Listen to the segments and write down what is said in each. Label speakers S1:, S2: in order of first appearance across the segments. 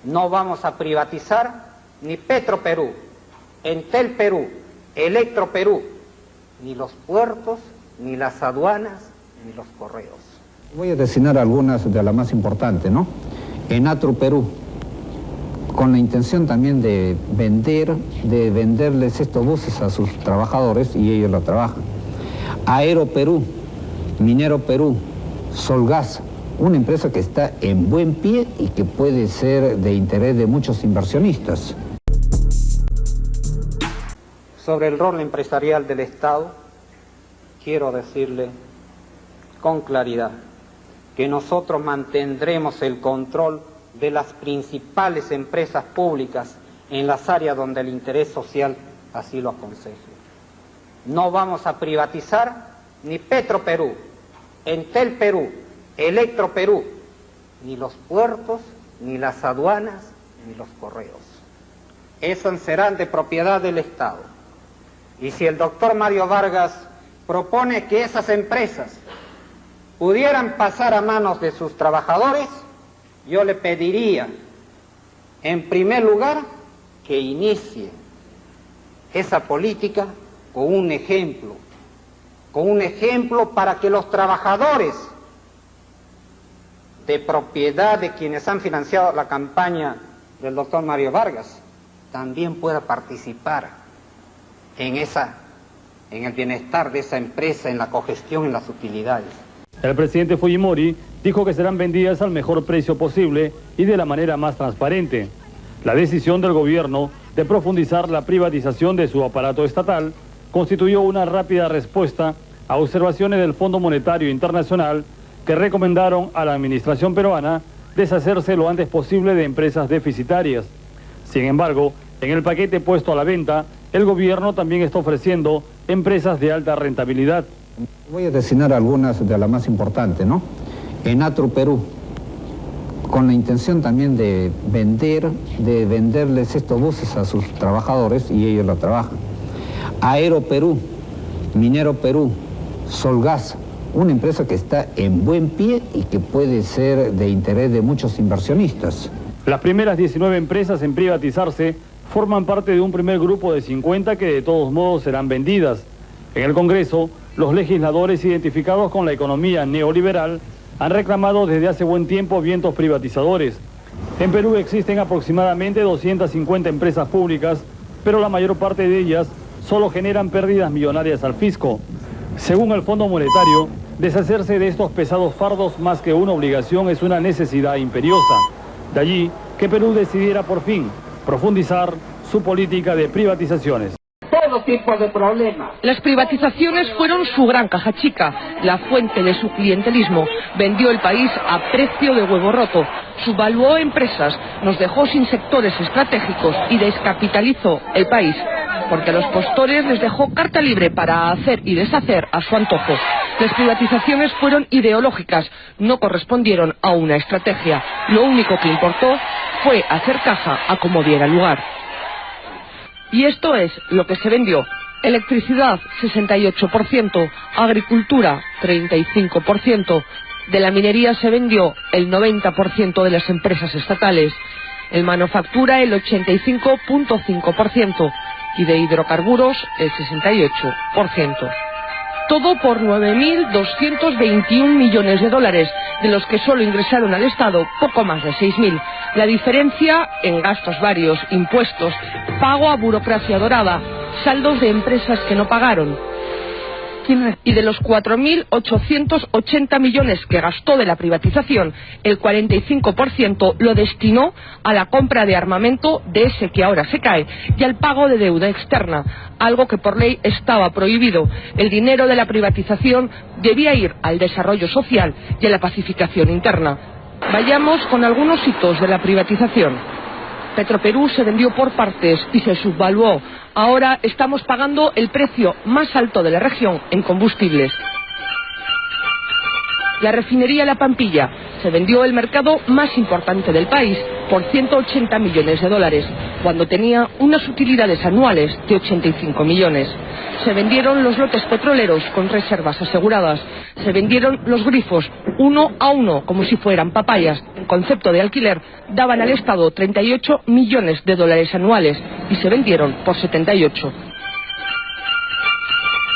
S1: No vamos a privatizar ni Petroperú, Entel Perú, Electroperú, ni los puertos, ni las aduanas, ni los correos.
S2: Voy a designar algunas de las más importantes, ¿no? Enatru Perú, con la intención también de venderles estos buses a sus trabajadores y ellos lo trabajan. Aero Perú, Minero Perú, Solgas, una empresa que está en buen pie y que puede ser de interés de muchos inversionistas.
S1: Sobre el rol empresarial del Estado, quiero decirle con claridad que nosotros mantendremos el control de las principales empresas públicas en las áreas donde el interés social así lo aconseje. No vamos a privatizar ni Petroperú, Entel Perú, Electroperú, ni los puertos, ni las aduanas, ni los correos. Esos serán de propiedad del Estado. Y si el doctor Mario Vargas propone que esas empresas pudieran pasar a manos de sus trabajadores, yo le pediría, en primer lugar, que inicie esa política con un ejemplo para que los trabajadores de propiedad de quienes han financiado la campaña del doctor Mario Vargas también pueda participar en el bienestar de esa empresa, en la cogestión, en las utilidades.
S3: El presidente Fujimori dijo que serán vendidas al mejor precio posible y de la manera más transparente. La decisión del gobierno de profundizar la privatización de su aparato estatal constituyó una rápida respuesta a observaciones del Fondo Monetario Internacional que recomendaron a la administración peruana deshacerse lo antes posible de empresas deficitarias. Sin embargo, en el paquete puesto a la venta, el gobierno también está ofreciendo empresas de alta rentabilidad.
S2: Voy a designar algunas de las más importantes, ¿no? Enatru Perú, con la intención también de venderles estos buses a sus trabajadores y ellos lo trabajan. Aero Perú, Minero Perú, Solgas, una empresa que está en buen pie y que puede ser de interés de muchos inversionistas.
S3: Las primeras 19 empresas en privatizarse forman parte de un primer grupo de 50 que de todos modos serán vendidas. En el Congreso, los legisladores identificados con la economía neoliberal han reclamado desde hace buen tiempo vientos privatizadores. En Perú existen aproximadamente 250 empresas públicas, pero la mayor parte de ellas solo generan pérdidas millonarias al fisco. Según el Fondo Monetario, deshacerse de estos pesados fardos más que una obligación es una necesidad imperiosa. De allí que Perú decidiera por fin profundizar su política de privatizaciones.
S1: Todo tipo de problemas.
S4: Las privatizaciones fueron su gran caja chica, la fuente de su clientelismo. Vendió el país a precio de huevo roto, subvaluó empresas, nos dejó sin sectores estratégicos y descapitalizó el país, porque a los postores les dejó carta libre para hacer y deshacer a su antojo. Las privatizaciones fueron ideológicas, no correspondieron a una estrategia. Lo único que importó fue hacer caja a como diera lugar. Y esto es lo que se vendió: electricidad 68%, agricultura 35%, de la minería se vendió el 90% de las empresas estatales, en manufactura el 85.5% y de hidrocarburos el 68%. Todo por 9.221 millones de dólares, de los que solo ingresaron al Estado poco más de 6.000. La diferencia en gastos varios, impuestos, pago a burocracia dorada, saldos de empresas que no pagaron. Y de los 4.880 millones que gastó de la privatización, el 45% lo destinó a la compra de armamento de ese que ahora se cae y al pago de deuda externa, algo que por ley estaba prohibido. El dinero de la privatización debía ir al desarrollo social y a la pacificación interna. Vayamos con algunos hitos de la privatización. Petroperú se vendió por partes y se subvaluó. Ahora estamos pagando el precio más alto de la región en combustibles. La refinería La Pampilla se vendió el mercado más importante del país por 180 millones de dólares, cuando tenía unas utilidades anuales de 85 millones. Se vendieron los lotes petroleros con reservas aseguradas. Se vendieron los grifos uno a uno, como si fueran papayas. En concepto de alquiler, daban al Estado 38 millones de dólares anuales y se vendieron por 78.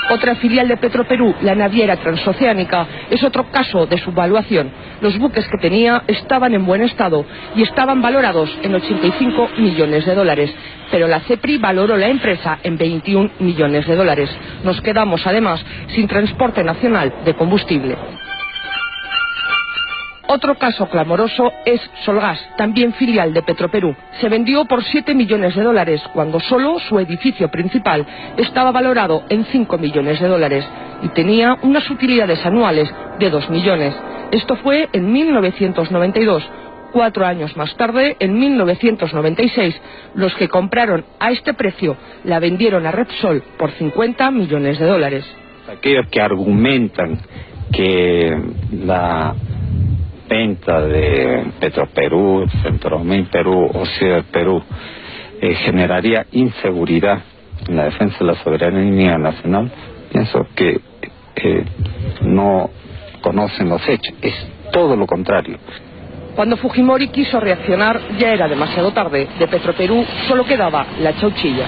S4: Otra filial de Petroperú, la naviera transoceánica, es otro caso de subvaluación. Los buques que tenía estaban en buen estado y estaban valorados en 85 millones de dólares. Pero la CEPRI valoró la empresa en 21 millones de dólares. Nos quedamos, además, sin transporte nacional de combustible. Otro caso clamoroso es Solgas, también filial de Petroperú. Se vendió por 7 millones de dólares, cuando solo su edificio principal estaba valorado en 5 millones de dólares y tenía unas utilidades anuales de 2 millones. Esto fue en 1992. 4 años más tarde, en 1996, los que compraron a este precio la vendieron a Repsol por 50 millones de dólares.
S5: Aquellos que argumentan que la venta de Petroperú, Centromin Perú o Ciudad Perú generaría inseguridad en la defensa de la soberanía nacional, pienso que no conocen los hechos, es todo lo contrario.
S4: Cuando Fujimori quiso reaccionar ya era demasiado tarde. De Petroperú solo quedaba la chauchilla.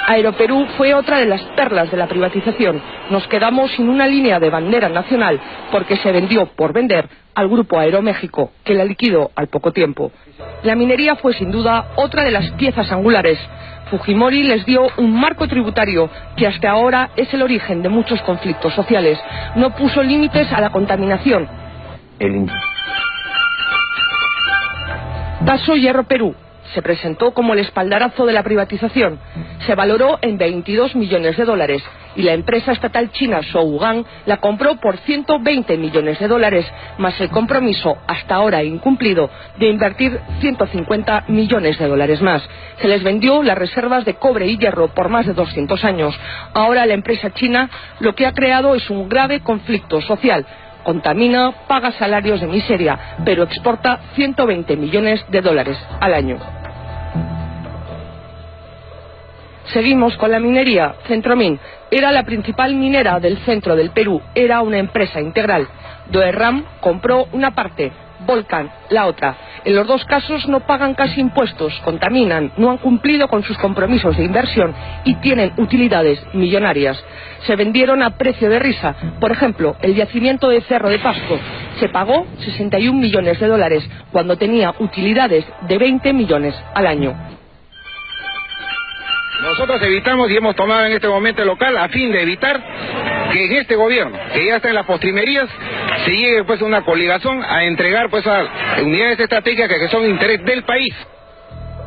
S4: Aeroperú fue otra de las perlas de la privatización. Nos quedamos sin una línea de bandera nacional porque se vendió por vender al Grupo Aeroméxico, que la liquidó al poco tiempo. La minería fue sin duda otra de las piezas angulares. Fujimori les dio un marco tributario que hasta ahora es el origen de muchos conflictos sociales. No puso límites a la contaminación. Taso Hierro Perú se presentó como el espaldarazo de la privatización. Se valoró en 22 millones de dólares y la empresa estatal china Shougang la compró por 120 millones de dólares, más el compromiso, hasta ahora incumplido, de invertir 150 millones de dólares más. Se les vendió las reservas de cobre y hierro por más de 200 años. Ahora la empresa china lo que ha creado es un grave conflicto social. Contamina, paga salarios de miseria, pero exporta 120 millones de dólares al año. Seguimos con la minería. Centromin era la principal minera del centro del Perú, era una empresa integral. Doerram compró una parte, Volcan la otra. En los dos casos no pagan casi impuestos, contaminan, no han cumplido con sus compromisos de inversión y tienen utilidades millonarias. Se vendieron a precio de risa. Por ejemplo, el yacimiento de Cerro de Pasco se pagó 61 millones de dólares cuando tenía utilidades de 20 millones al año.
S6: Nosotros evitamos y hemos tomado en este momento el local a fin de evitar que en este gobierno, que ya está en las postrimerías, se llegue pues a una coligazón a entregar pues a unidades estratégicas que son de interés del país.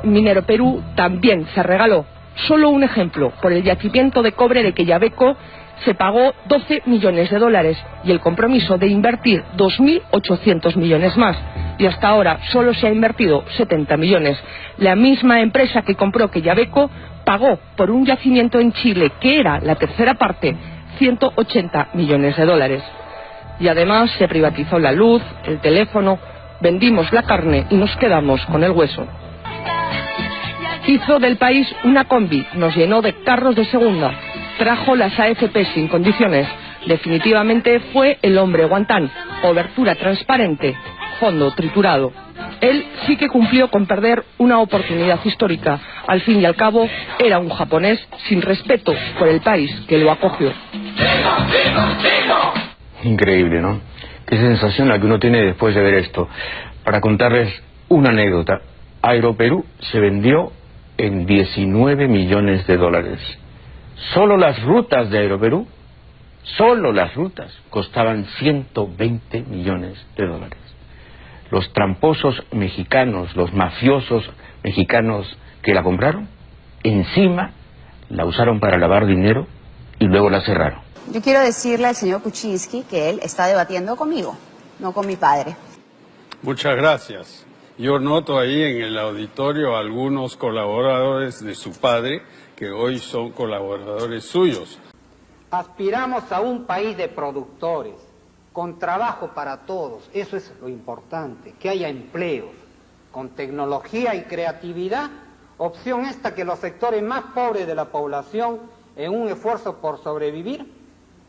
S4: Minero Perú también se regaló. Solo un ejemplo, por el yacimiento de cobre de Quellaveco se pagó 12 millones de dólares y el compromiso de invertir 2.800 millones más. Y hasta ahora solo se ha invertido 70 millones. La misma empresa que compró Quellaveco pagó por un yacimiento en Chile, que era la tercera parte, 180 millones de dólares. Y además se privatizó la luz, el teléfono, vendimos la carne y nos quedamos con el hueso. Hizo del país una combi, nos llenó de carros de segunda, trajo las AFP sin condiciones. Definitivamente fue el hombre guantán, obertura transparente, fondo triturado. Él sí que cumplió con perder una oportunidad histórica. Al fin y al cabo, era un japonés sin respeto por el país que lo acogió.
S7: Increíble, ¿no? Qué sensación la que uno tiene después de ver esto. Para contarles una anécdota, Aeroperú se vendió en 19 millones de dólares. Solo las rutas de Aeroperú, solo las rutas, costaban 120 millones de dólares. Los tramposos mexicanos, los mafiosos mexicanos que la compraron, encima la usaron para lavar dinero y luego la cerraron.
S8: Yo quiero decirle al señor Kuczynski que él está debatiendo conmigo, no con mi padre.
S9: Muchas gracias. Yo noto ahí en el auditorio algunos colaboradores de su padre que hoy son colaboradores suyos.
S1: Aspiramos a un país de productores, con trabajo para todos, eso es lo importante, que haya empleos, con tecnología y creatividad, opción esta que los sectores más pobres de la población, en un esfuerzo por sobrevivir,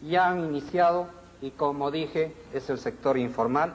S1: ya han iniciado, y como dije, es el sector informal.